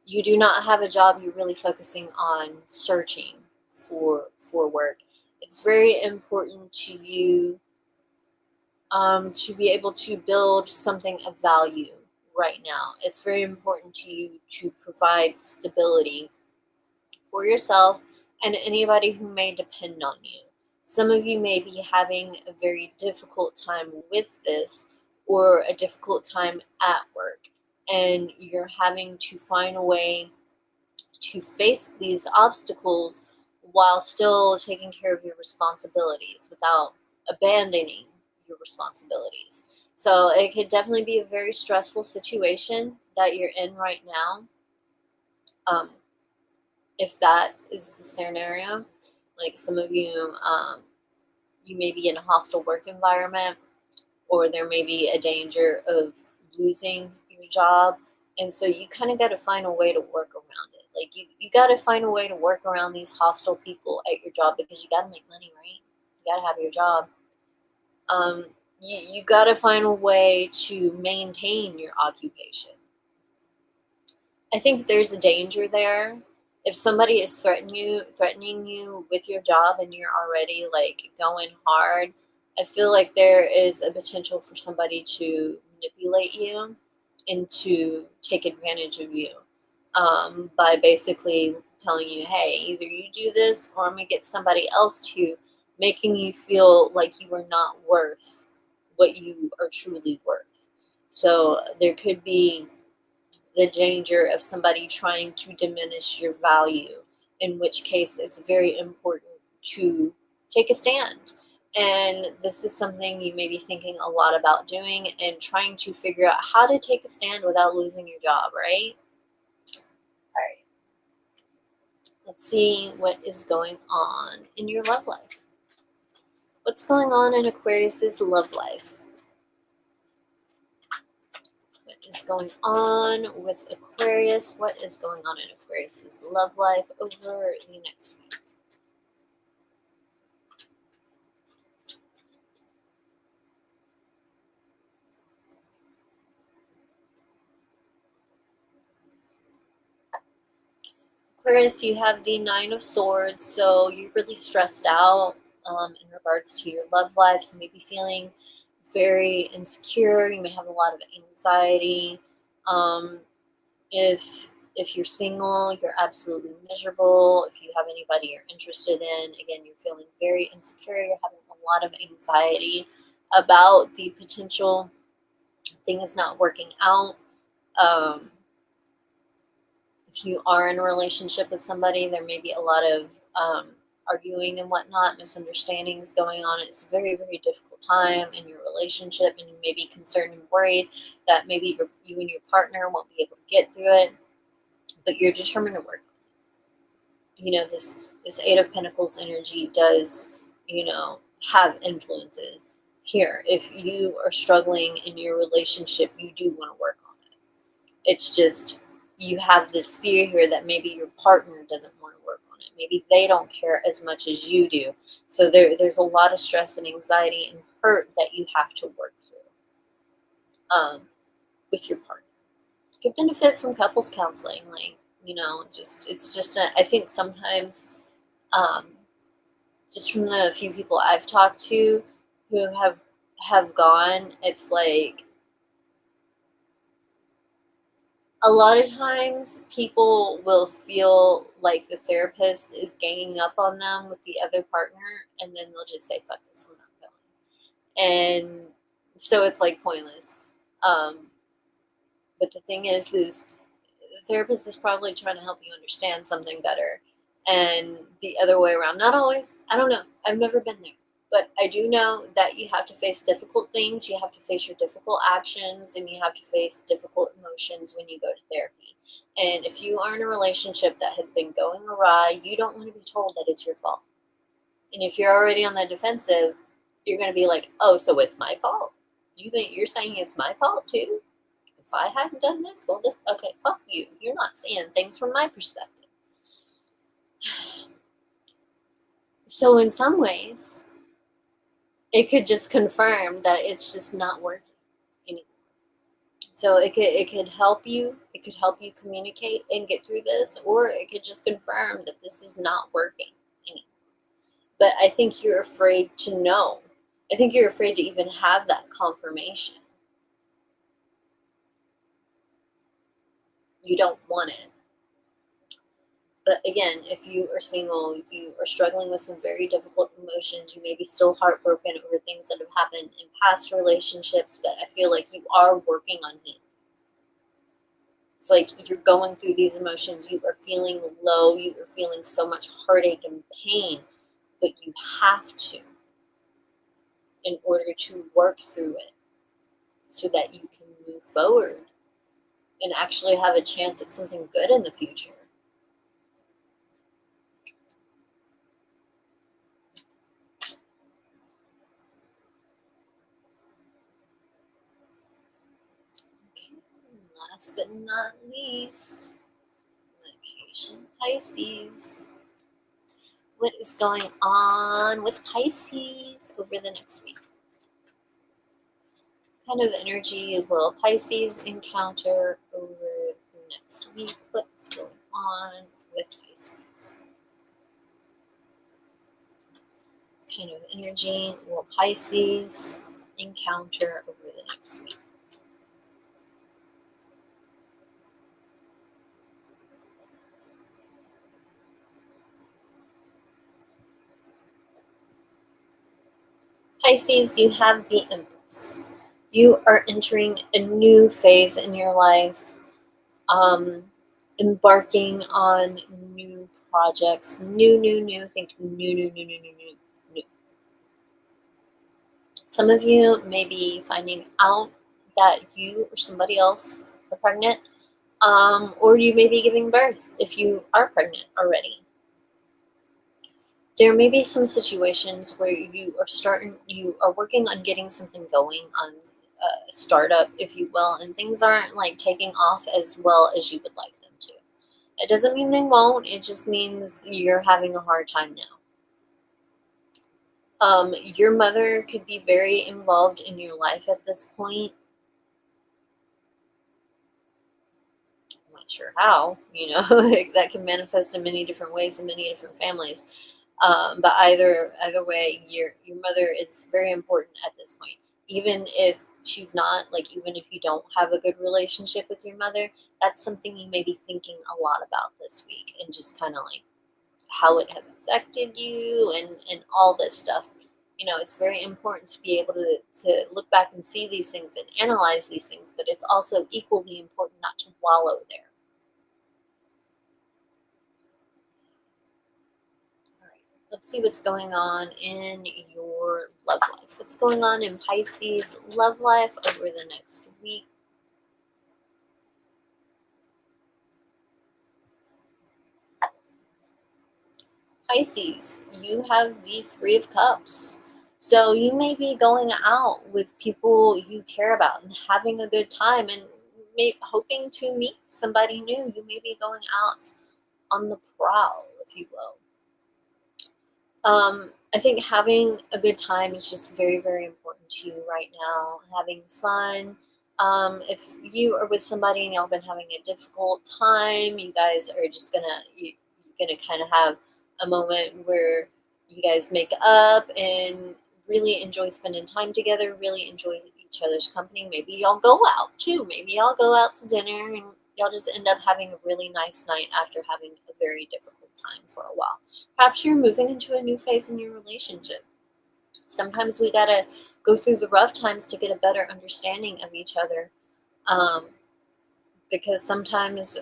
you do not have a job, you're really focusing on searching for work. It's very important to you to be able to build something of value right now. It's very important to you to provide stability for yourself and anybody who may depend on you. Some of you may be having a very difficult time with this, or a difficult time at work, and you're having to find a way to face these obstacles while still taking care of your responsibilities without abandoning your responsibilities. So it could definitely be a very stressful situation that you're in right now. If that is the scenario, like some of you, you may be in a hostile work environment, or there may be a danger of losing your job. And so you kind of got to find a way to work around it. Like you got to find a way to work around these hostile people at your job, because you got to make money, right? You got to have your job. You got to find a way to maintain your occupation. I think there's a danger there. If somebody is threatening you with your job, and you're already like going hard, I feel like there is a potential for somebody to manipulate you and to take advantage of you, by basically telling you, hey, either you do this, or I'm going to get somebody else to, making you feel like you are not worth what you are truly worth. So there could be the danger of somebody trying to diminish your value, in which case it's very important to take a stand. And this is something you may be thinking a lot about doing, and trying to figure out how to take a stand without losing your job, right? All right. Let's see what is going on in your love life. What's going on in Aquarius's love life? What is going on with Aquarius? What is going on in Aquarius's love life over the next week? Aquarius, you have the Nine of Swords, so you're really stressed out in regards to your love life. You may be feeling very insecure. You may have a lot of anxiety. If you're single, you're absolutely miserable. If you have anybody you're interested in, again, you're feeling very insecure. You're having a lot of anxiety about the potential things not working out. If you are in a relationship with somebody, there may be a lot of arguing and whatnot, misunderstandings going on. It's a very, very difficult time in your relationship, and you may be concerned and worried that maybe you and your partner won't be able to get through it, but you're determined to work. This Eight of Pentacles energy does, have influences here. If you are struggling in your relationship, you do want to work on it. It's just you have this fear here that maybe your partner doesn't want to work on it. Maybe they don't care as much as you do. So there's a lot of stress and anxiety and hurt that you have to work through with your partner. You can benefit from couples counseling, like, I think sometimes, just from the few people I've talked to who have gone, it's like a lot of times people will feel like the therapist is ganging up on them with the other partner, and then they'll just say, fuck this, I'm not going. And so it's like pointless. But the thing is the therapist is probably trying to help you understand something better. And the other way around, not always. I don't know. I've never been there. But I do know that you have to face difficult things, you have to face your difficult actions, and you have to face difficult emotions when you go to therapy. And if you are in a relationship that has been going awry, you don't want to be told that it's your fault. And if you're already on the defensive, you're going to be like, oh, so it's my fault? You think you're saying it's my fault too? If I hadn't done this, well, okay, fuck you. You're not seeing things from my perspective. So in some ways, it could just confirm that it's just not working anymore. So it could help you. It could help you communicate and get through this, or it could just confirm that this is not working anymore. But I think you're afraid to know. I think you're afraid to even have that confirmation. You don't want it. But again, if you are single, if you are struggling with some very difficult emotions, you may be still heartbroken over things that have happened in past relationships, but I feel like you are working on healing. It's like you're going through these emotions, you are feeling low, you are feeling so much heartache and pain, but you have to in order to work through it so that you can move forward and actually have a chance at something good in the future. Last but not least, location Pisces. What is going on with Pisces over the next week? Kind of energy will Pisces encounter over the next week? What's going on with Pisces? Kind of energy will Pisces encounter over the next week? Pisces, you have the Empress. You are entering a new phase in your life, embarking on new projects. New. Think new. Some of you may be finding out that you or somebody else are pregnant, or you may be giving birth if you are pregnant already. There may be some situations where you are working on getting something going on a startup, if you will, and things aren't like taking off as well as you would like them to. It doesn't mean they won't, it just means you're having a hard time now. Your mother could be very involved in your life at this point. I'm not sure how, like that can manifest in many different ways in many different families. But either way, your mother is very important at this point. Even if she's not, like even if you don't have a good relationship with your mother, that's something you may be thinking a lot about this week, and just kind of like how it has affected you and all this stuff. It's very important to be able to look back and see these things and analyze these things, but it's also equally important not to wallow there. Let's see what's going on in your love life. What's going on in Pisces love life over the next week? Pisces, you have the Three of Cups. So you may be going out with people you care about and having a good time and hoping to meet somebody new. You may be going out on the prowl, if you will. I think having a good time is just very, very important to you right now. Having fun. If you are with somebody and y'all been having a difficult time, you guys are just you're gonna kind of have a moment where you guys make up and really enjoy spending time together. Really enjoy each other's company. Maybe y'all go out too. Maybe y'all go out to dinner and y'all just end up having a really nice night after having a very difficult time for a while. Perhaps you're moving into a new phase in your relationship. Sometimes we gotta go through the rough times to get a better understanding of each other, um, because sometimes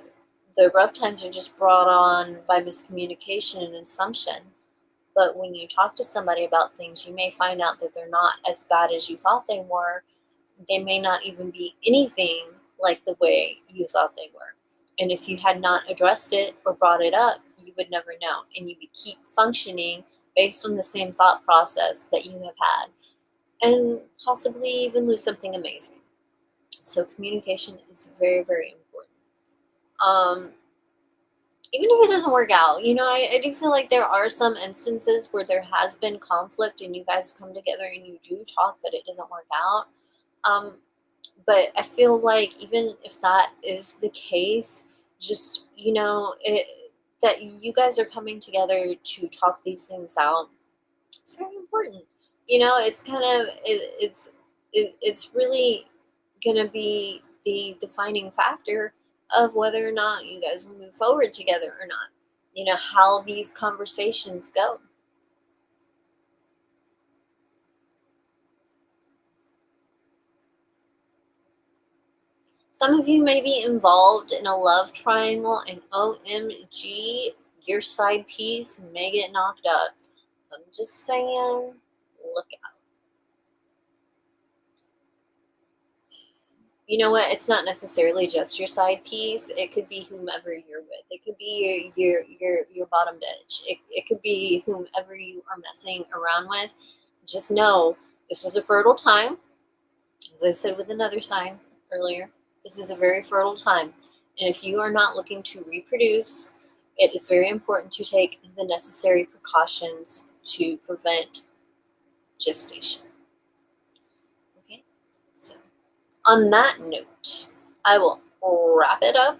the rough times are just brought on by miscommunication and assumption. But when you talk to somebody about things, you may find out that they're not as bad as you thought they were. They may not even be anything like the way you thought they were. And if you had not addressed it or brought it up, you would never know. And you would keep functioning based on the same thought process that you have had and possibly even lose something amazing. So communication is very, very important. Even if it doesn't work out, I do feel like there are some instances where there has been conflict and you guys come together and you do talk, but it doesn't work out. Um, but I feel like even if that is the case, just, that you guys are coming together to talk these things out, it's very important. It's kind of, it's really going to be the defining factor of whether or not you guys will move forward together or not. How these conversations go. Some of you may be involved in a love triangle, and OMG, your side piece may get knocked up. I'm just saying, look out. You know what? It's not necessarily just your side piece. It could be whomever you're with. It could be your bottom bitch. It could be whomever you are messing around with. Just know this is a fertile time. As I said with another sign earlier, this is a very fertile time. And if you are not looking to reproduce, it is very important to take the necessary precautions to prevent gestation. Okay? So, on that note, I will wrap it up.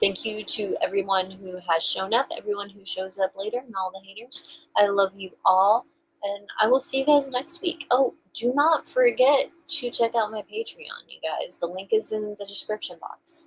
Thank you to everyone who has shown up, everyone who shows up later, and all the haters. I love you all, and I will see you guys next week. Oh, do not forget to check out my Patreon, you guys. The link is in the description box.